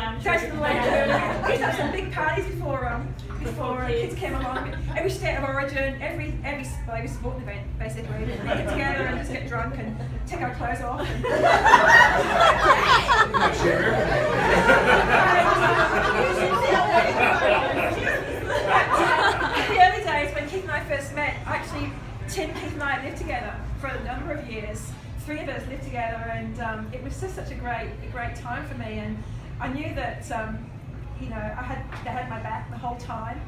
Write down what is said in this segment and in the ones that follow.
lounge. Danced in the lounge. We used to have some big parties before kids came along. Every state of origin, every sporting event, basically. We get together and just get drunk and take our clothes off. And in the early days, when Keith and I first met, actually, Keith and I lived together for a number of years. 3 of us lived together, and it was just such a great time for me. And I knew that they had my back the whole time.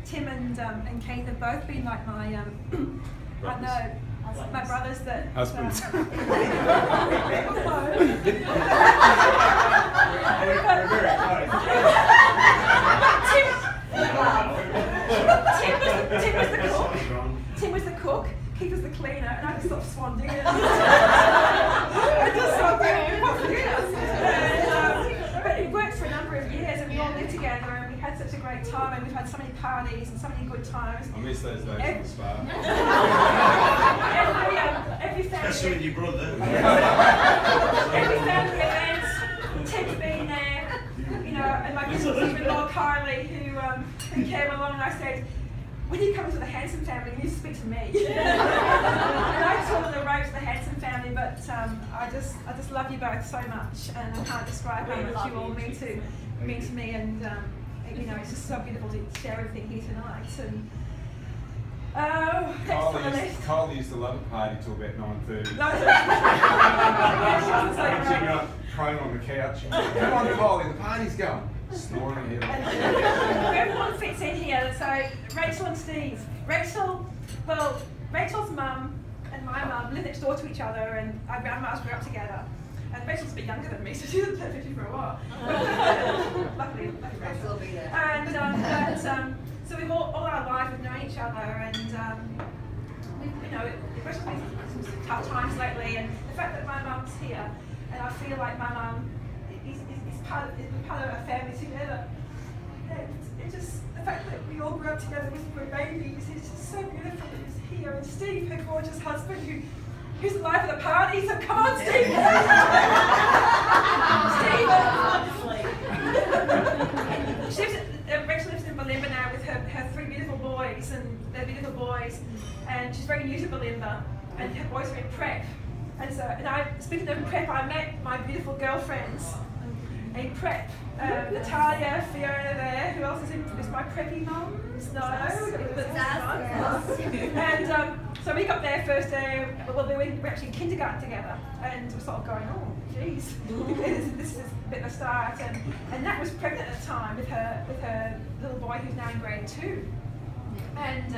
Tim and Keith have both been like my my brothers that husbands. Tim was the cook, Keith was the cleaner, and I just sort of swanned in. But it worked for a number of years, and we all lived together, and we had such a great time, and we've had so many parties and so many good times. I miss those days in the spa. Every family, especially with your brother. every family event, Tim's been there, and my sister-in-law Carly, who came along, and I said, when you come into the Hanson family, you speak to me. And I told them the ropes of the Hanson family, but I just love you both so much, and I can't describe how much you all mean to me, and it's just so beautiful to share everything here tonight. And Carly used to love a party till about 9:30. She got prone on the couch. Come on, Carly, the party's going. Snoring ahead. Everyone fits in here. So Rachel and Steve. Rachel's mum and my mum live next door to each other, and our grandmas grew up together. And Rachel's a bit younger than me, so she hasn't lived with me for a while. Luckily Rachel. And so we've all our lives we've known each other, and Rachel's been through some tough times lately, and the fact that my mum's here, and I feel like my mum is part of our family together. It's just the fact that we all grew up together with babies is just so beautiful that he's here. And Steve, her gorgeous husband, who's the life of the party, so come on, Steve! Rachel lives in Belinda now with her 3 beautiful boys, and they're beautiful boys, and she's very new to Belinda, and her boys are in prep. And speaking of prep, I met my beautiful girlfriends in prep. Natalia, Fiona there. Who else is my preppy mums? No. And so we got there first day. Well, we were actually in kindergarten together, and we're sort of going, oh, geez, this is a bit of a start. And Nat was pregnant at the time with her little boy who's now in grade 2. And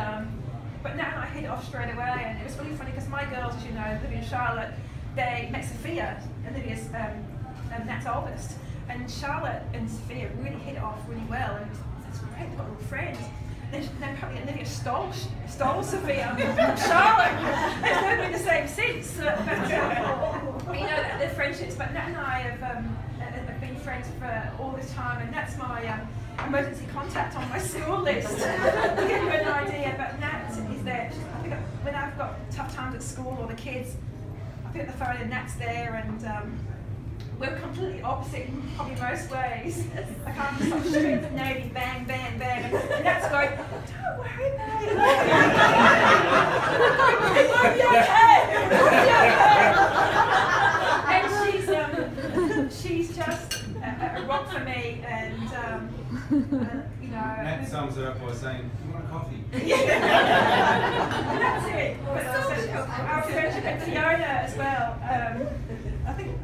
but Nat and I hit it off straight away, and it was really funny because my girls, as you know, Olivia and Charlotte, they met Sophia, Olivia's Nat's oldest. And Charlotte and Sophia really hit it off really well, and that's great, they've got little friends. Then apparently Olivia stole Sophia from Charlotte. It's never been the same since. But their friendships. But Nat and I have been friends for all this time, and Nat's my emergency contact on my school list to give you an idea. But Nat is there. I think when I've got tough times at school or the kids, I pick up the phone and Nat's there, and we're completely opposite in probably most ways. I can't just like shoot the Navy, bang, bang, bang. And that's going, don't worry, mate. We'll be okay. And she's just a rock for me, and Matt sums it up by saying, you want a coffee? And that's it. But also our friendship and Fiona as well. I think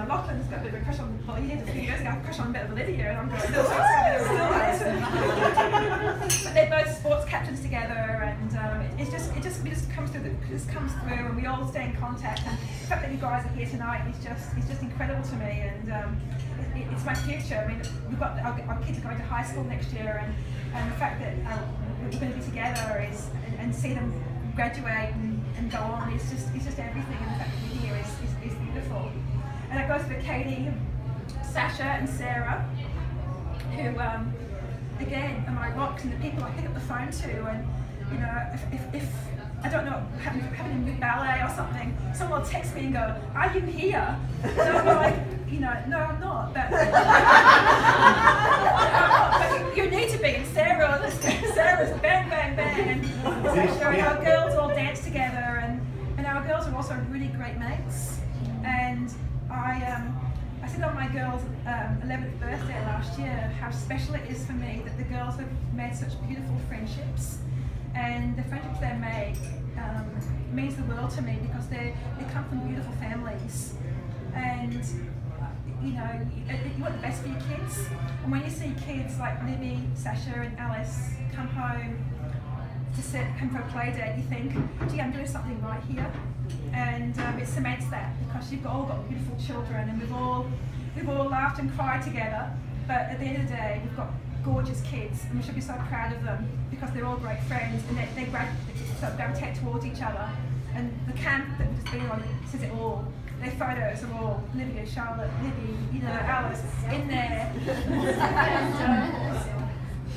Lachlan's got a bit of a crush on. Well, he did a few years ago. A crush on a bit of Olivia, and I'm going still has. But they're both sports captains together, and it just comes through. And we all stay in contact. And the fact that you guys are here tonight is just incredible to me, and it's my future. I mean, we've got our kids are going to high school next year, and the fact that we're going to be together and see them graduate and go on is just everything. And the fact that we're here is beautiful. And it goes for Katie, Sasha, and Sarah, who again are my rocks and the people I pick up the phone to. And if I don't know, having a ballet or something, someone will text me and go, "Are you here?" And I'm like, no, I'm not. But session. Our girls all dance together, and our girls are also really great mates. And I said on my girls' 11th birthday last year how special it is for me that the girls have made such beautiful friendships, and the friendships they make means the world to me because they come from beautiful families, and you know, you want the best for your kids. And when you see kids like Libby, Sasha and Alice come home come for a play date, you think, gee, I'm doing something right here. And it cements that because you've all got beautiful children, and we've all laughed and cried together, but at the end of the day we've got gorgeous kids, and we should be so proud of them because they're all great friends, and they sort of gravitate towards each other. And the camp that we've just been on says it all. Their photos are all Olivia, Charlotte, Libby, you know, Alice in there.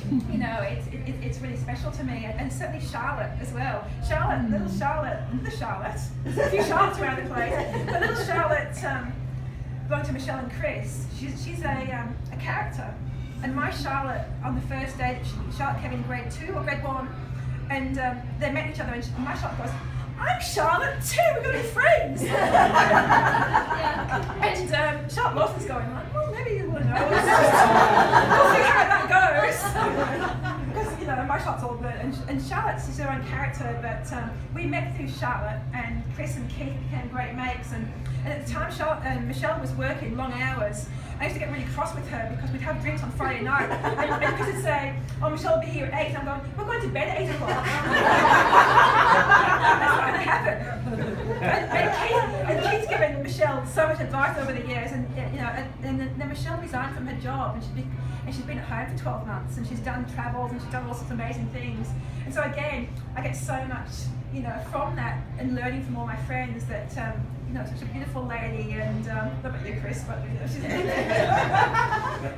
And, you know, it's really special to me, and certainly Charlotte as well. Charlotte, little Charlotte, there's a few Charlottes around the place, but little Charlotte belonged to Michelle and Chris. She's a character. And my Charlotte, on the first day that Charlotte came in grade 2 or grade 1, and they met each other, and my Charlotte goes, I'm Charlotte too, we're going to be friends. And Charlotte Lawson's going like, well, maybe you will know. We'll see how that goes. Because, you know, my Charlotte's all good, and Charlotte's her own character, but we met through Charlotte, and Chris and Keith became great mates, and at the time Michelle was working long hours. I used to get really cross with her because we'd have drinks on Friday night, and because it'd say, oh, Michelle will be here at 8, and I'm going, we're going to bed at 8 o'clock. That's not going to happen. And Keith's given Michelle so much advice over the years, and you know, and then Michelle resigned from her job, and she's been at home for 12 months, and she's done travels, and she's done all sorts of amazing things. And so again, I get so much, you know, from that, and learning from all my friends that, you know, such a beautiful lady, and not about you, Chris, but you know, she's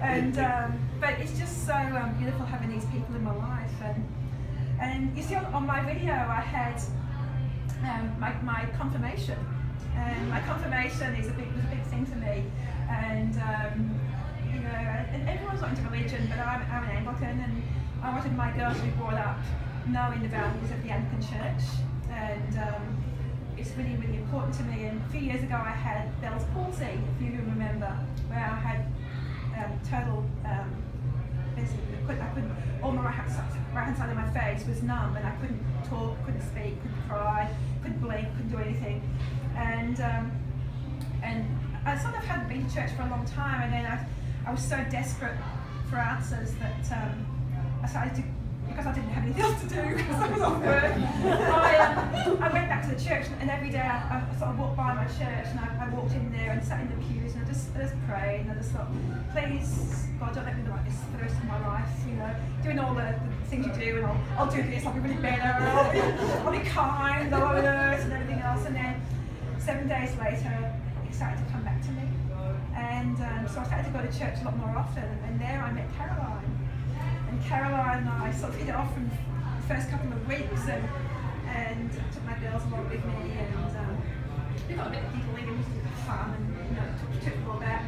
and but it's just so beautiful having these people in my life. And you see on my video I had my confirmation, and my confirmation was a big thing for me. And you know, and everyone's not into religion, but I'm an Anglican, and I wanted my girls to be brought up knowing the values of the Anglican Church, and it's really, really important to me. And a few years ago I had Bell's palsy, if you remember, where I had total, basically, I couldn't, all my right hand side of my face was numb, and I couldn't talk, couldn't speak, couldn't cry, couldn't blink, couldn't do anything. And I sort of hadn't been to church for a long time, and then I was so desperate for answers that I started to, because I didn't have anything else to do because I was off work, I went back to the church, and every day I sort of walked by my church, and I walked in there and sat in the pews, and I just prayed, and I just thought, please, God, don't let me do like this for the rest of my life, you know, doing all the things you do, and I'll do this, I'll be really better, I'll be kind, I'll alert, and everything else. And then 7 days later, it started to come back to me, and so I started to go to church a lot more often, and there I met Caroline. And Caroline and I sort of hit it off from the first couple of weeks, and took my girls along with me, and we got a bit giggly and fun, and you know, took it all about,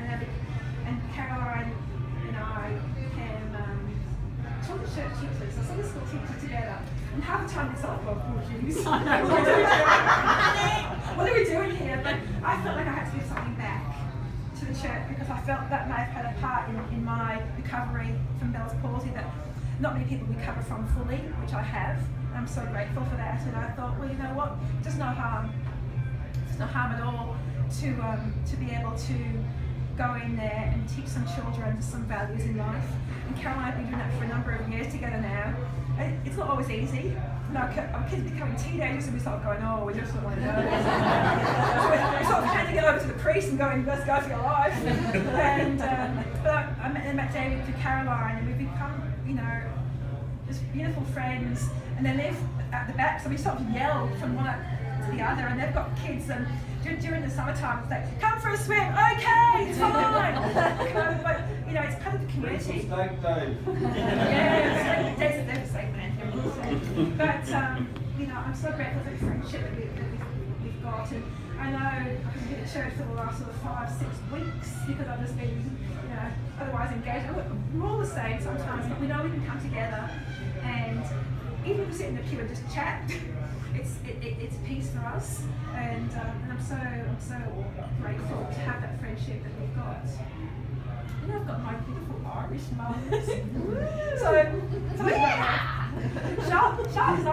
and Caroline and I became children's church teachers, so Sunday school teachers together. And half the time it's like, oh geez, what are we doing here? But I felt like I had to give something back to the church, because I felt that may have had a part in my recovery from Bell's palsy that not many people recover from fully, which I have. And I'm so grateful for that. And I thought, well, you know what? There's no harm. There's no harm at all to be able to go in there and teach some children some values in life. And Carol and I have been doing that for a number of years together now. It's not always easy. You know, our kids becoming teenagers, and we start going, oh, we just don't want to know. So we're sort of handing it over to the priest and going, let's go for your life. And but I met David through Caroline, and we've become, you know, just beautiful friends. And they live at the back, so we sort of yell from one to the other. And they've got kids, and during the summertime, it's like, come for a swim, okay, it's fine. But you know, it's part of the community. Yeah, there's a steak man here. But you know, I'm so grateful for the friendship that we've got. And I know I've been at church for the last sort of 5-6 weeks because I've just been, you know, otherwise engaged. We're all the same sometimes, but we know we can come together and even if we sit in the pew and just chat, it's peace for us, and I'm so grateful to have that friendship that we've got. And I've got my beautiful Irish mums. So, Charlotte's Irish.